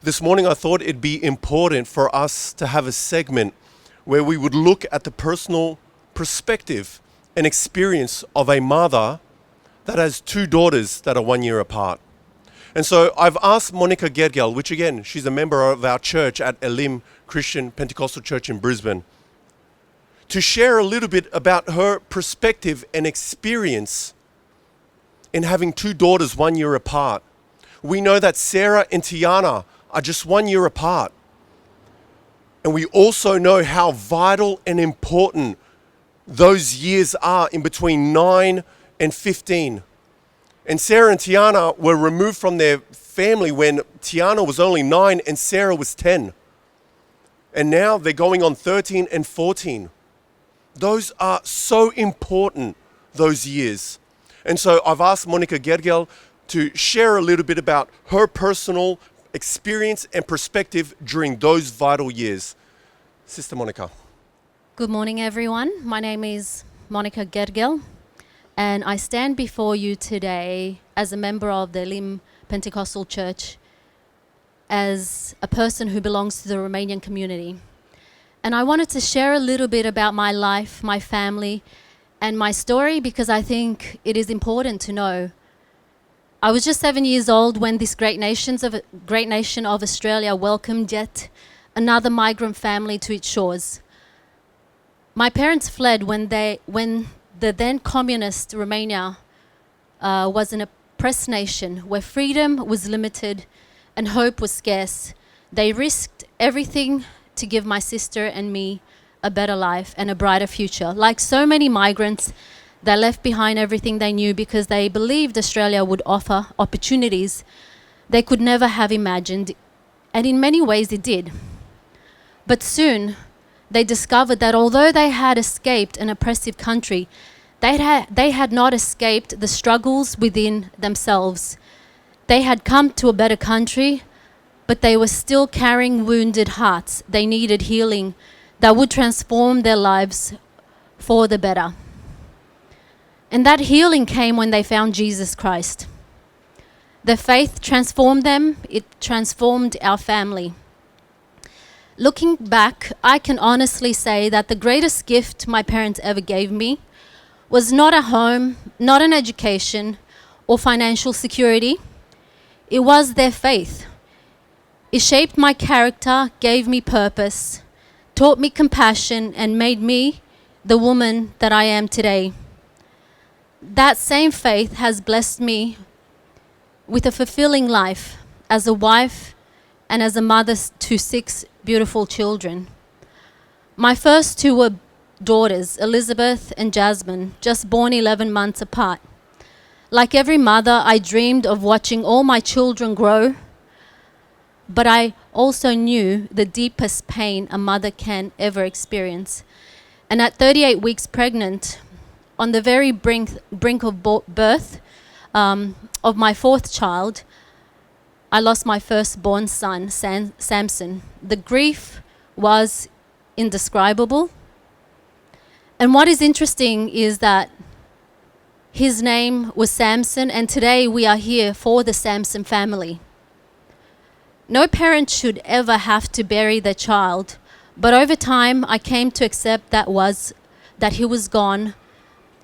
this morning I thought it'd be important for us to have a segment where we would look at the personal perspective and experience of a mother that has two daughters that are 1 year apart. And so I've asked Monica Gherghel, which again, she's a member of our church at Elim Christian Pentecostal Church in Brisbane, to share a little bit about her perspective and experience in having two daughters 1 year apart. We know that Sarah and Tiana are just 1 year apart. And we also know how vital and important those years are in between 9 and 15. And Sarah and Tiana were removed from their family when Tiana was only 9 and Sarah was 10. And now they're going on 13 and 14. Those are so important, those years. And so I've asked Monica Gherghel to share a little bit about her personal experience and perspective during those vital years. Sister Monica. Good morning, everyone. My name is Monica Gherghel, and I stand before you today as a member of the Elim Pentecostal Church, as a person who belongs to the Romanian community. And I wanted to share a little bit about my life, my family, and my story because I think it is important to know. I was just 7 years old when this great nation of Australia welcomed yet another migrant family to its shores. My parents fled when the then communist Romania was an oppressed nation where freedom was limited and hope was scarce. They risked everything to give my sister and me a better life and a brighter future. Like so many migrants, they left behind everything they knew because they believed Australia would offer opportunities they could never have imagined, and in many ways it did. But soon, they discovered that although they had escaped an oppressive country, they had not escaped the struggles within themselves. They had come to a better country, but they were still carrying wounded hearts. They needed healing that would transform their lives for the better. And that healing came when they found Jesus Christ. Their faith transformed them. It transformed our family. Looking back, I can honestly say that the greatest gift my parents ever gave me was not a home, not an education, or financial security. It was their faith. It shaped my character, gave me purpose, taught me compassion, and made me the woman that I am today. That same faith has blessed me with a fulfilling life as a wife and as a mother to 6 beautiful children. My first two were daughters, Elizabeth and Jasmine, just born 11 months apart. Like every mother, I dreamed of watching all my children grow, but I also knew the deepest pain a mother can ever experience. And at 38 weeks pregnant, on the very brink of birth of my fourth child, I lost my firstborn son, Samson. The grief was indescribable. And what is interesting is that his name was Samson, and today we are here for the Samson family. No parent should ever have to bury their child, but over time I came to accept that he was gone,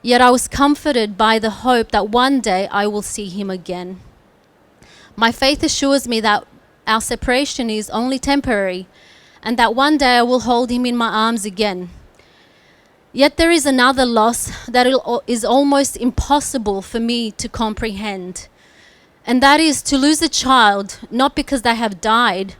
yet I was comforted by the hope that one day I will see him again. My faith assures me that our separation is only temporary and that one day I will hold him in my arms again. Yet there is another loss that is almost impossible for me to comprehend, and that is to lose a child, not because they have died,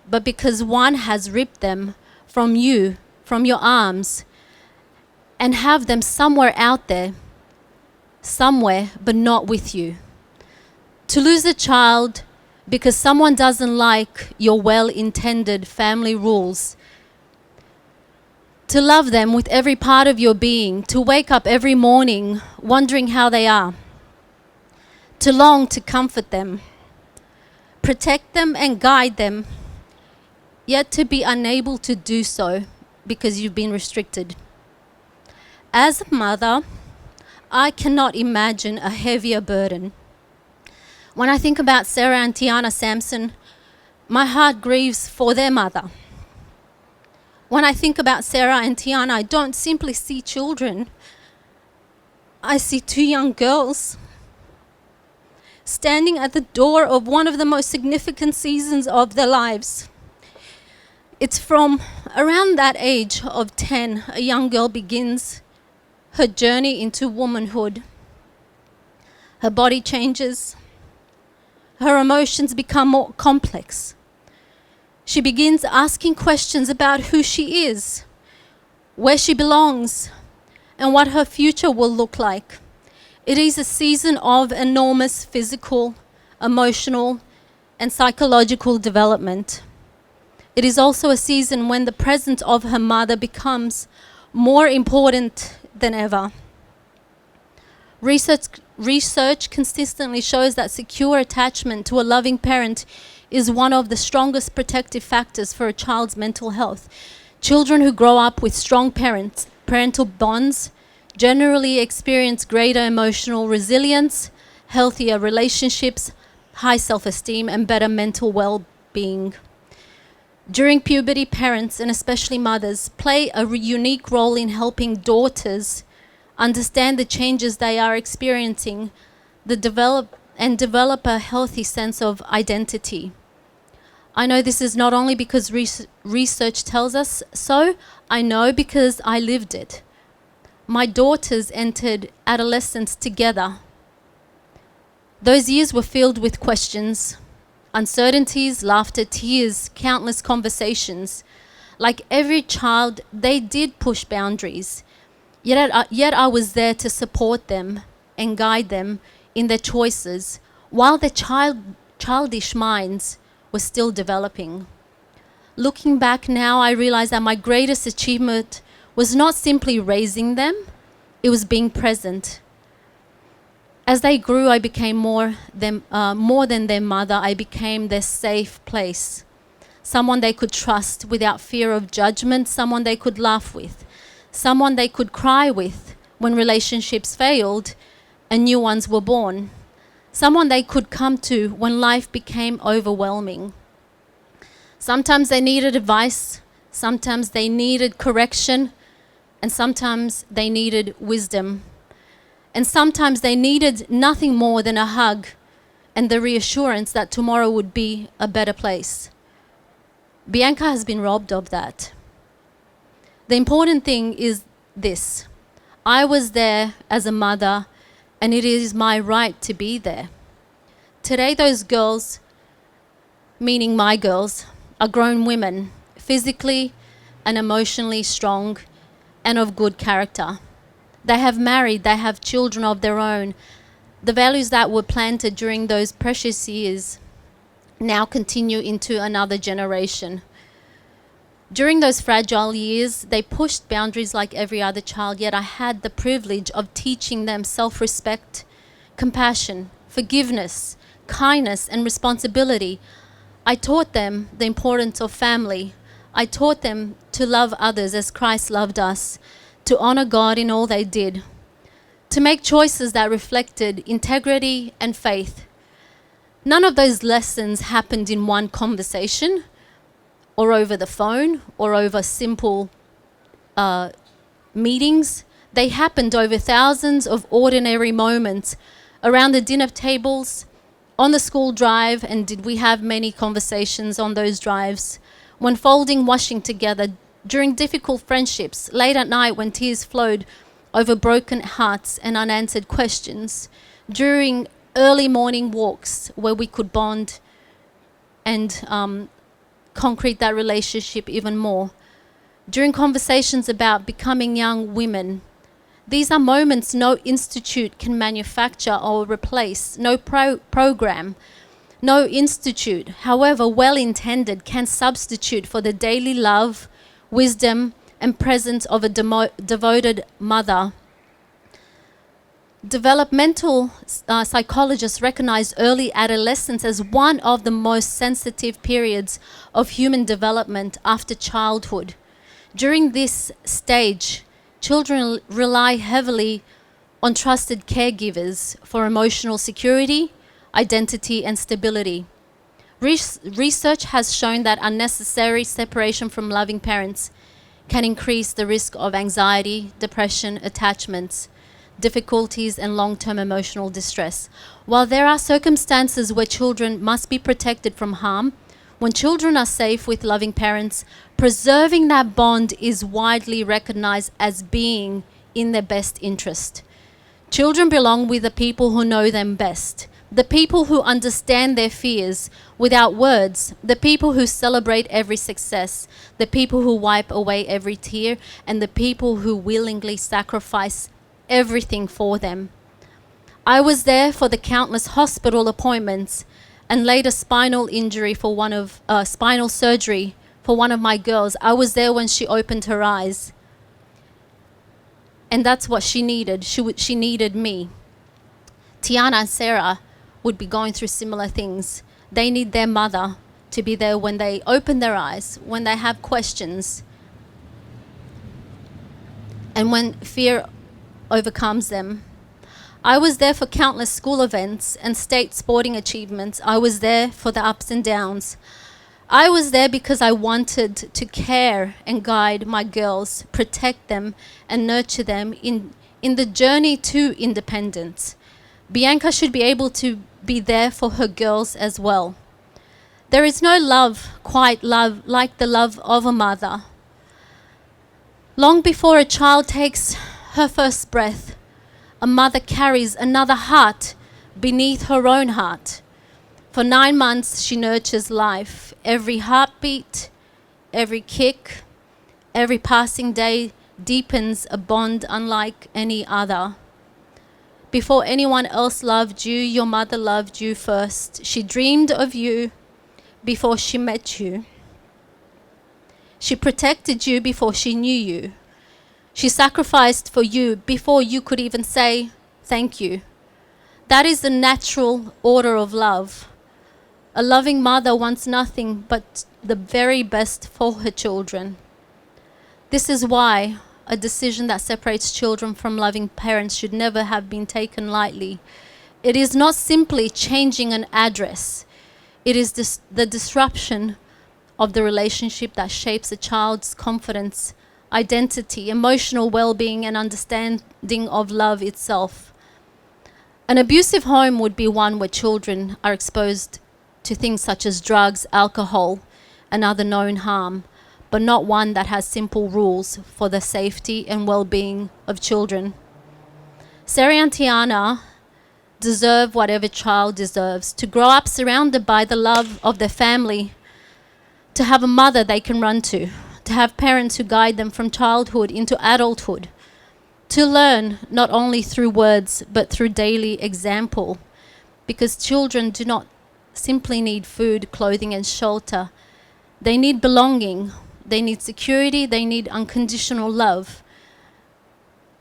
but because one has ripped them from you, from your arms, and have them somewhere out there, somewhere, but not with you. To lose a child because someone doesn't like your well-intended family rules. To love them with every part of your being. To wake up every morning wondering how they are. To long to comfort them. Protect them and guide them. Yet to be unable to do so because you've been restricted. As a mother, I cannot imagine a heavier burden. When I think about Sarah and Tiana Samson, My heart grieves for their mother. When I think about Sarah and Tiana, I don't simply see children. I see two young girls standing at the door of one of the most significant seasons of their lives. It's from around that age of 10, a young girl begins her journey into womanhood. Her body changes. Her emotions become more complex. She begins asking questions about who she is, where she belongs, and what her future will look like. It is a season of enormous physical, emotional, and psychological development. It is also a season when the presence of her mother becomes more important than ever. Research consistently shows that secure attachment to a loving parent is one of the strongest protective factors for a child's mental health. Children who grow up with strong parental bonds generally experience greater emotional resilience, healthier relationships, high self-esteem, and better mental well-being. During puberty, parents, and especially mothers, play a unique role in helping daughters understand the changes they are experiencing, develop a healthy sense of identity. I know this is not only because research tells us so, I know because I lived it. My daughters entered adolescence together. Those years were filled with questions, uncertainties, laughter, tears, countless conversations. Like every child, they did push boundaries. Yet I was there to support them and guide them in their choices while their childish minds were still developing. Looking back now, I realize that my greatest achievement was not simply raising them, it was being present. As they grew, I became more than their mother. I became their safe place. Someone they could trust without fear of judgment, someone they could laugh with, someone they could cry with when relationships failed and new ones were born, someone they could come to when life became overwhelming. Sometimes they needed advice, sometimes they needed correction, and sometimes they needed wisdom. And sometimes they needed nothing more than a hug and the reassurance that tomorrow would be a better place. Bianca has been robbed of that. The important thing is this: I was there as a mother, and it is my right to be there. Today, those girls, meaning my girls, are grown women, physically and emotionally strong and of good character. They have married, they have children of their own. The values that were planted during those precious years now continue into another generation. During those fragile years, they pushed boundaries like every other child, yet I had the privilege of teaching them self-respect, compassion, forgiveness, kindness, and responsibility. I taught them the importance of family. I taught them to love others as Christ loved us, to honor God in all they did, to make choices that reflected integrity and faith. None of those lessons happened in one conversation, or over the phone, or over simple meetings. They happened over thousands of ordinary moments around the dinner tables, on the school drive, and did we have many conversations on those drives, when folding washing together, during difficult friendships, late at night when tears flowed over broken hearts and unanswered questions, during early morning walks where we could bond and concrete that relationship even more, during conversations about becoming young women. These are moments no institute can manufacture or replace, no program, no institute, however well-intended, can substitute for the daily love, wisdom, and presence of a devoted mother. Developmental psychologists recognize early adolescence as one of the most sensitive periods of human development after childhood. During this stage, children rely heavily on trusted caregivers for emotional security, identity, and stability. Research has shown that unnecessary separation from loving parents can increase the risk of anxiety, depression, attachments, difficulties, and long-term emotional distress. While there are circumstances where children must be protected from harm, when children are safe with loving parents, preserving that bond is widely recognized as being in their best interest. Children belong with the people who know them best, the people who understand their fears without words, the people who celebrate every success, the people who wipe away every tear, and the people who willingly sacrifice everything for them. I was there for the countless hospital appointments and later spinal surgery for one of my girls. I was there when she opened her eyes. And that's what she needed. She needed me. Tiana and Sarah would be going through similar things. They need their mother to be there when they open their eyes, when they have questions, and when fear overcomes them. I was there for countless school events and state sporting achievements. I was there for the ups and downs. I was there because I wanted to care and guide my girls, protect them and nurture them in the journey to independence. Bianca should be able to be there for her girls as well. There is no love like the love of a mother. Long before a child takes her first breath, a mother carries another heart beneath her own heart. For 9 months, she nurtures life. Every heartbeat, every kick, every passing day deepens a bond unlike any other. Before anyone else loved you, your mother loved you first. She dreamed of you before she met you. She protected you before she knew you. She sacrificed for you before you could even say thank you. That is the natural order of love. A loving mother wants nothing but the very best for her children. This is why a decision that separates children from loving parents should never have been taken lightly. It is not simply changing an address. It is the disruption of the relationship that shapes a child's confidence, identity, emotional well-being, and understanding of love itself. An abusive home would be one where children are exposed to things such as drugs, alcohol, and other known harm, but not one that has simple rules for the safety and well-being of children. Sarah and Tiana deserve whatever child deserves, to grow up surrounded by the love of their family, to have a mother they can run to have parents who guide them from childhood into adulthood, to learn not only through words but through daily example, because children do not simply need food, clothing, and shelter. They need belonging, they need security, they need unconditional love.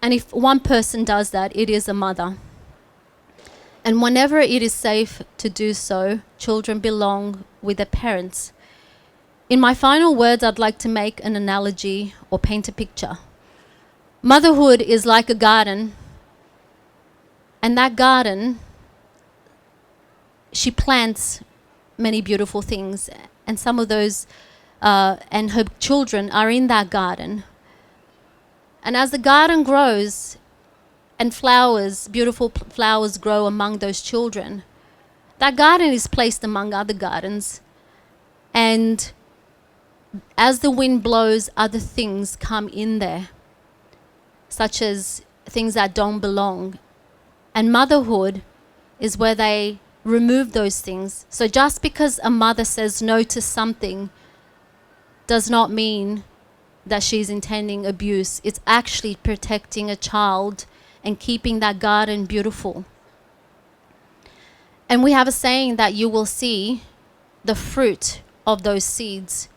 And if one person does that, it is a mother. And whenever it is safe to do so, children belong with their parents. In my final words, I'd like to make an analogy or paint a picture. Motherhood is like a garden, and that garden, she plants many beautiful things, and some of those and her children are in that garden. And as the garden grows and flowers, beautiful flowers grow among those children, that garden is placed among other gardens. And as the wind blows, other things come in there, such as things that don't belong. And motherhood is where they remove those things. So just because a mother says no to something does not mean that she's intending abuse. It's actually protecting a child and keeping that garden beautiful. And we have a saying that you will see the fruit of those seeds.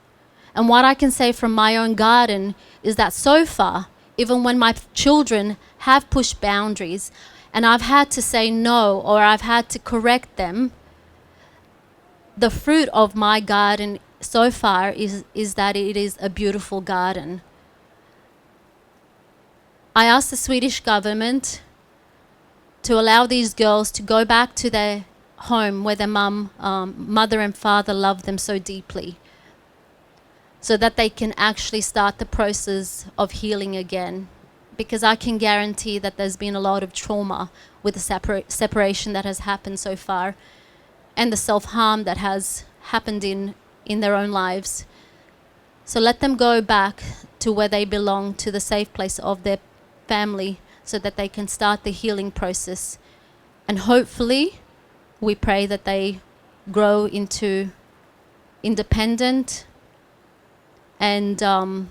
And what I can say from my own garden is that so far, even when my children have pushed boundaries and I've had to say no or I've had to correct them, the fruit of my garden so far is that it is a beautiful garden. I asked the Swedish government to allow these girls to go back to their home where their mother and father love them so deeply, so that they can actually start the process of healing again. Because I can guarantee that there's been a lot of trauma with the separation that has happened so far, and the self-harm that has happened in their own lives. So let them go back to where they belong, to the safe place of their family, so that they can start the healing process. And hopefully, we pray that they grow into independent and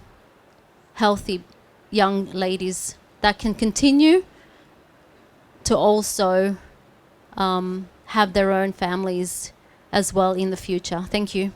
healthy young ladies that can continue to also have their own families as well in the future. Thank you.